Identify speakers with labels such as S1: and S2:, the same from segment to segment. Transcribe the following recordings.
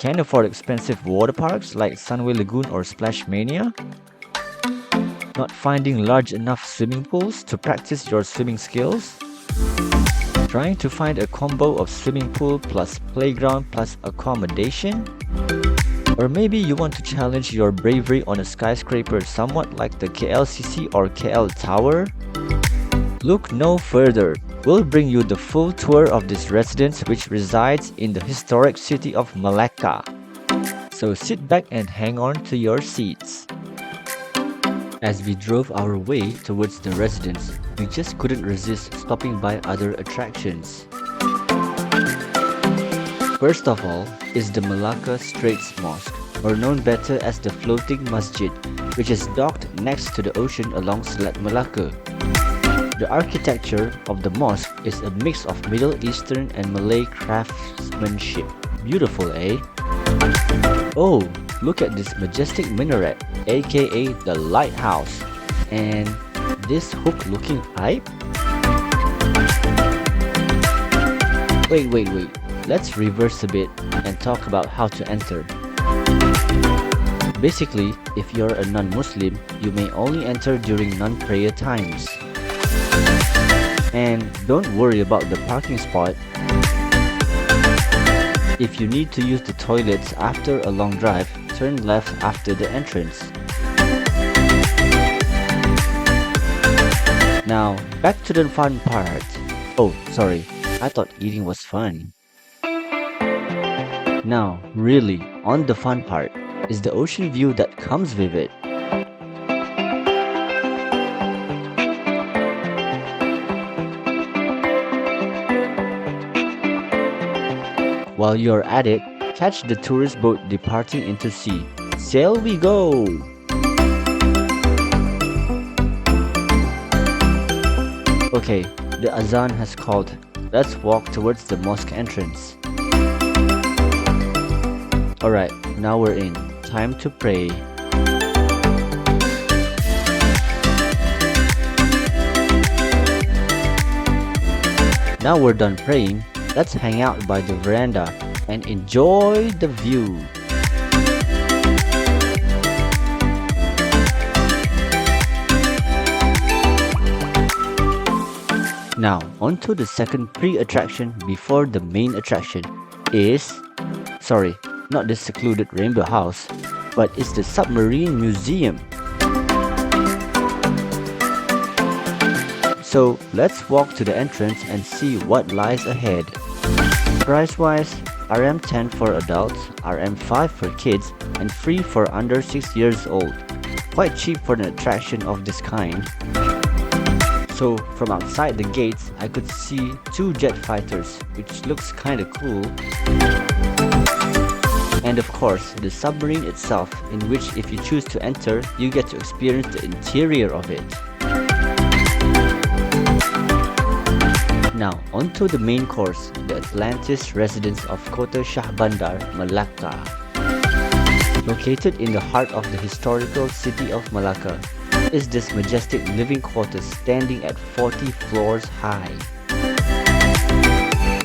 S1: Can't afford expensive water parks like Sunway Lagoon or Splash Mania? Not finding large enough swimming pools to practice your swimming skills? Trying to find a combo of swimming pool plus playground plus accommodation? Or maybe you want to challenge your bravery on a skyscraper somewhat like the KLCC or KL Tower? Look no further. We'll bring you the full tour of this residence which resides in the historic city of Malacca. So sit back and hang on to your seats. As we drove our way towards the residence, we just couldn't resist stopping by other attractions. First of all is the Malacca Straits Mosque, or known better as the Floating Masjid, which is docked next to the ocean along Selat Malacca. The architecture of the mosque is a mix of Middle Eastern and Malay craftsmanship. Beautiful, eh? Oh, look at this majestic minaret, aka the lighthouse. And this hook-looking pipe? Wait. Let's reverse a bit and talk about how to enter. Basically, if you're a non-Muslim, you may only enter during non-prayer times. And don't worry about the parking spot. If you need to use the toilets after a long drive, turn left after the entrance. Now, back to the fun part. Oh, sorry, I thought eating was fun. Now, really, on the fun part is the ocean view that comes with it. While you're at it, catch the tourist boat departing into sea. Sail we go! Okay, the azan has called. Let's walk towards the mosque entrance. Alright, now we're in. Time to pray. Now we're done praying, let's hang out by the veranda and enjoy the view. Now, onto the second pre-attraction before the main attraction is... Sorry, not the secluded rainbow house, but it's the Submarine Museum. So let's walk to the entrance and see what lies ahead. Price-wise, RM10 for adults, RM5 for kids, and free for under 6 years old. Quite cheap for an attraction of this kind. So from outside the gates, I could see 2 jet fighters, which looks kinda cool. And of course, the submarine itself, in which if you choose to enter, you get to experience the interior of it. Now, onto the main course, the Atlantis Residence of Kota Shah Bandar, Malacca. Located in the heart of the historical city of Malacca, is this majestic living quarters standing at 40 floors high.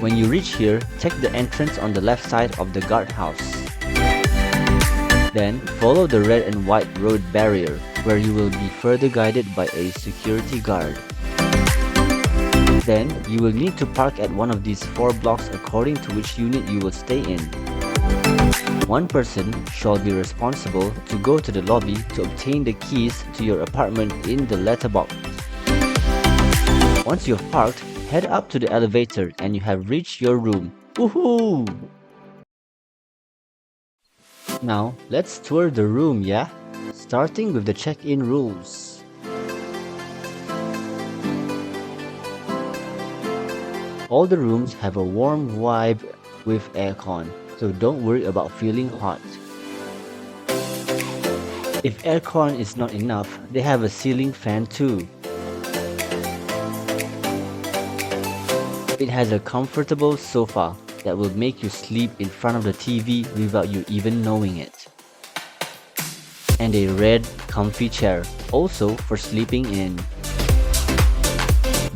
S1: When you reach here, take the entrance on the left side of the guardhouse. Then, follow the red and white road barrier, where you will be further guided by a security guard. Then, you will need to park at one of these 4 blocks according to which unit you will stay in. One person shall be responsible to go to the lobby to obtain the keys to your apartment in the letterbox. Once you've parked, head up to the elevator and you have reached your room. Woohoo! Now, let's tour the room, yeah? Starting with the check-in rules. All the rooms have a warm vibe with aircon, so don't worry about feeling hot. If aircon is not enough, they have a ceiling fan too. It has a comfortable sofa that will make you sleep in front of the TV without you even knowing it. And a red, comfy chair, also for sleeping in.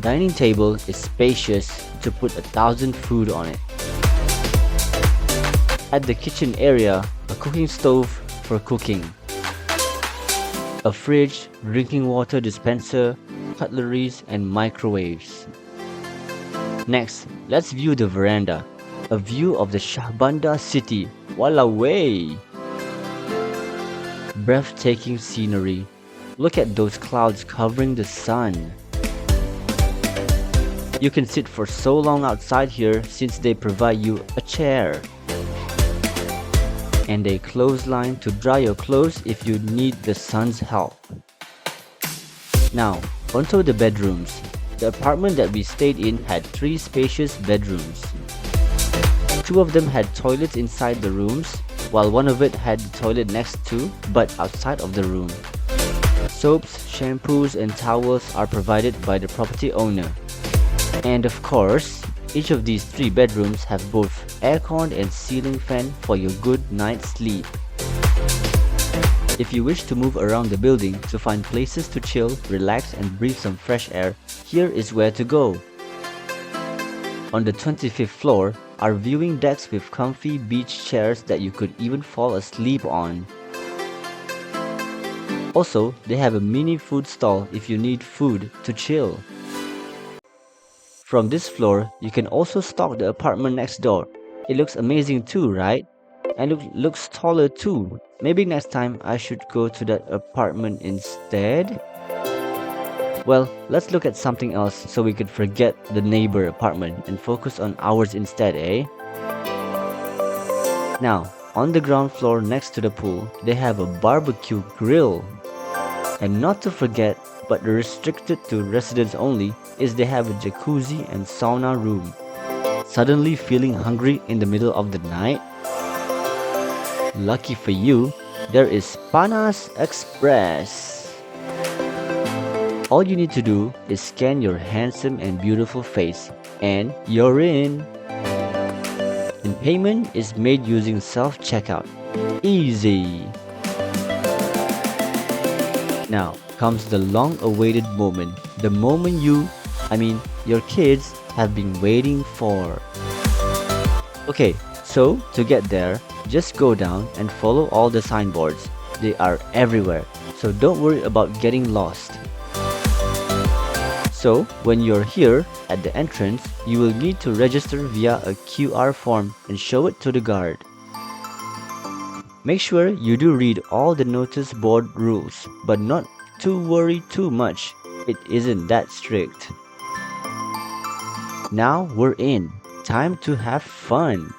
S1: Dining table is spacious to put 1,000 food on it. At the kitchen area, a cooking stove for cooking, a fridge, drinking water dispenser, cutleries and microwaves. Next, let's view the veranda. A view of the Shahbandar city. Walaway! Breathtaking scenery. Look at those clouds covering the sun. You can sit for so long outside here since they provide you a chair and a clothesline to dry your clothes if you need the sun's help. Now, onto the bedrooms. The apartment that we stayed in had 3 spacious bedrooms. 2 of them had toilets inside the rooms, while one of it had the toilet next to, but outside of the room. Soaps, shampoos and towels are provided by the property owner. And of course, each of these 3 bedrooms have both aircon and ceiling fan for your good night's sleep. If you wish to move around the building to find places to chill, relax and breathe some fresh air, here is where to go. On the 25th floor are viewing decks with comfy beach chairs that you could even fall asleep on. Also, they have a mini food stall if you need food to chill. From this floor, you can also stalk the apartment next door. It looks amazing too, right? And it looks taller too. Maybe next time I should go to that apartment instead? Well, let's look at something else so we could forget the neighbor apartment and focus on ours instead, eh? Now, on the ground floor next to the pool, they have a barbecue grill. And not to forget, but restricted to residents only, is they have a jacuzzi and sauna room. Suddenly feeling hungry in the middle of the night? Lucky for you, there is Panas Express. All you need to do is scan your handsome and beautiful face, and you're in. And payment is made using self-checkout. Easy. Now comes the long-awaited moment, the moment your kids have been waiting for. Okay, so to get there, just go down and follow all the signboards. They are everywhere, so don't worry about getting lost. So, when you're here at the entrance, you will need to register via a QR form and show it to the guard. Make sure you do read all the notice board rules, but not to worry too much. It isn't that strict. Now we're in. Time to have fun.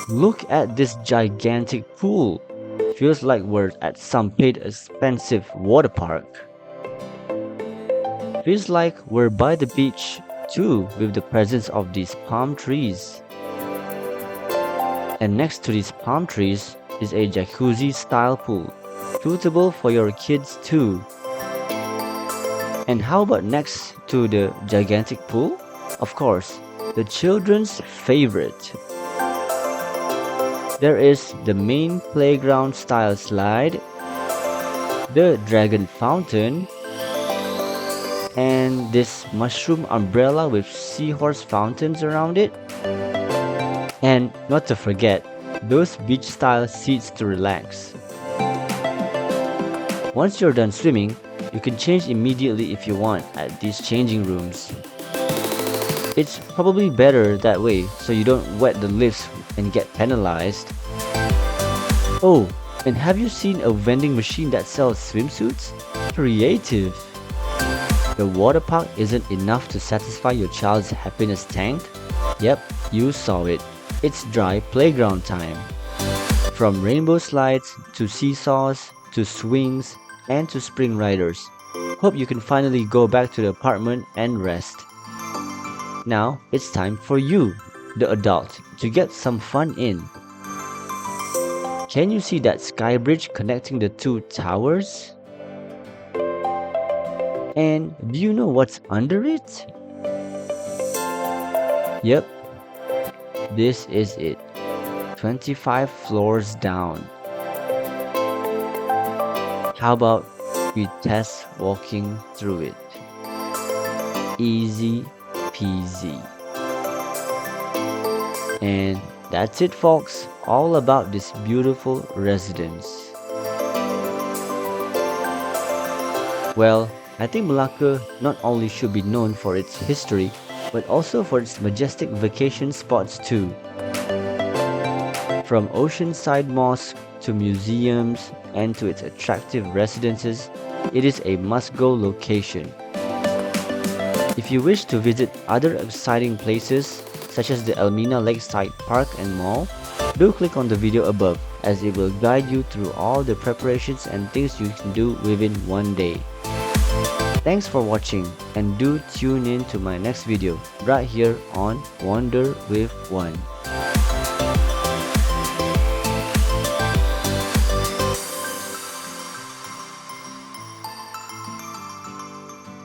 S1: Look at this gigantic pool. Feels like we're at some paid expensive water park. Feels like we're by the beach too, with the presence of these palm trees. And next to these palm trees is a jacuzzi style pool, suitable for your kids too. And how about next to the gigantic pool? Of course, the children's favorite. There is the main playground style slide, the dragon fountain, and this mushroom umbrella with seahorse fountains around it. And not to forget, those beach style seats to relax. Once you're done swimming, you can change immediately if you want at these changing rooms. It's probably better that way so you don't wet the lifts and get penalized. Oh, and have you seen a vending machine that sells swimsuits? Creative! The water park isn't enough to satisfy your child's happiness tank? Yep, you saw it. It's dry playground time. From rainbow slides, to seesaws, to swings, and to spring riders. Hope you can finally go back to the apartment and rest. Now, it's time for you, the adult, to get some fun in. Can you see that skybridge connecting the 2 towers? And do you know what's under it? Yep, this is it. 25 floors down. How about we test walking through it? Easy peasy. And that's it, folks, all about this beautiful residence. Well, I think Malacca not only should be known for its history, but also for its majestic vacation spots too. From oceanside mosques to museums and to its attractive residences, it is a must-go location. If you wish to visit other exciting places such as the Elmina Lakeside Park and Mall, do click on the video above as it will guide you through all the preparations and things you can do within one day. Thanks for watching and do tune in to my next video right here on Wander with One.